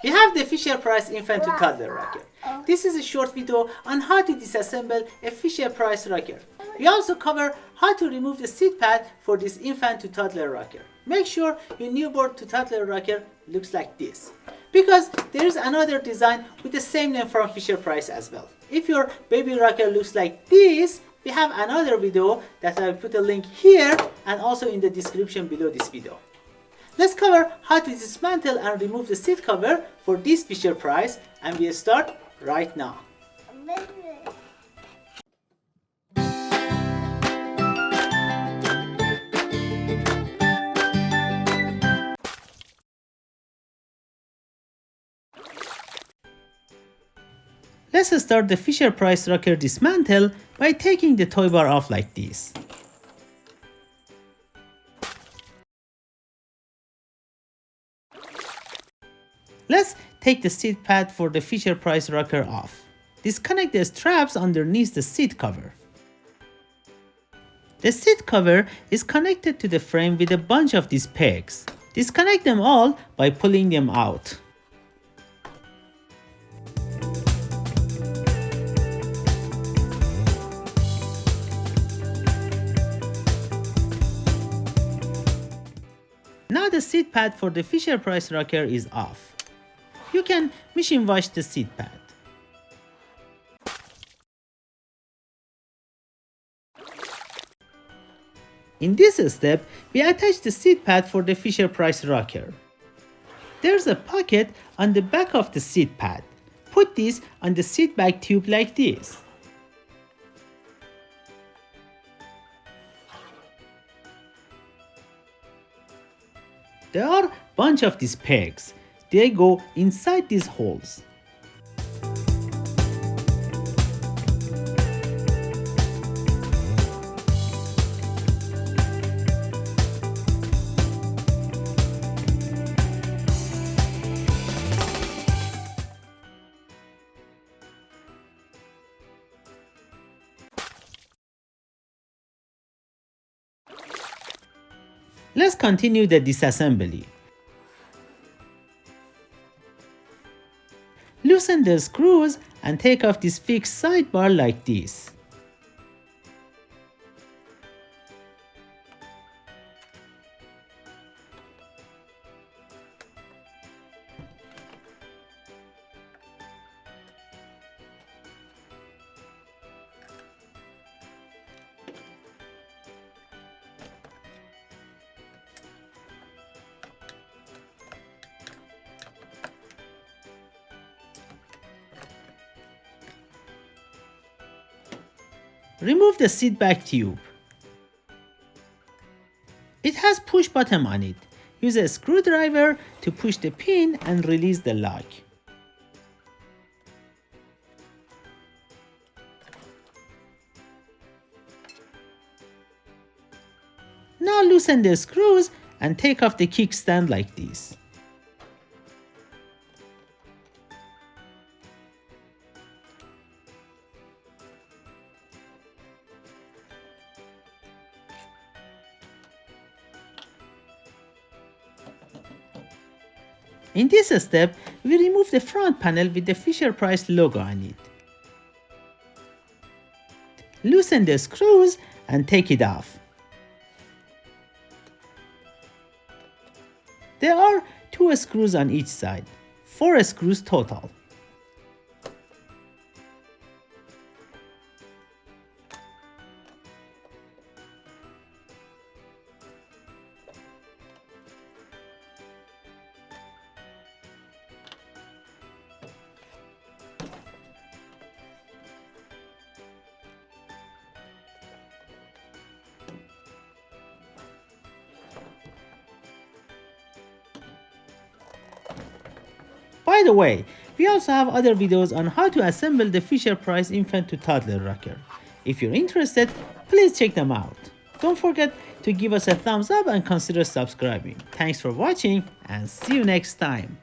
We have the Fisher-Price infant to toddler rocker. This is a short video on how to disassemble a Fisher-Price rocker. We also cover how to remove the seat pad for this infant to toddler rocker. Make sure your newborn to toddler rocker looks like this, because there is another design with the same name from Fisher-Price as well. If your baby rocker looks like this, we have another video that I will put a link here and also in the description below this video. Let's cover how to dismantle and remove the seat cover for this Fisher-Price, and we start right now. Let's start the Fisher-Price rocker dismantle by taking the toy bar off like this. Let's take the seat pad for the Fisher-Price rocker off. Disconnect the straps underneath the seat cover. The seat cover is connected to the frame with a bunch of these pegs. Disconnect them all by pulling them out. Now the seat pad for the Fisher-Price rocker is off. You can machine wash the seat pad. In this step, we attach the seat pad for the Fisher-Price rocker. There's a pocket on the back of the seat pad. Put this on the seat back tube like this. There are a bunch of these pegs. They go inside these holes. Let's continue the disassembly. Loosen the screws and take off this fixed sidebar like this. Remove the seat back tube. It has push button on it. Use a screwdriver to push the pin and release the lock. Now loosen the screws and take off the kickstand like this. In this step, we remove the front panel with the Fisher-Price logo on it. Loosen the screws and take it off. There are 2 screws on each side, 4 screws total. By the way, we also have other videos on how to assemble the Fisher-Price infant to toddler rocker. If you're interested, please check them out. Don't forget to give us a thumbs up and consider subscribing. Thanks for watching and see you next time.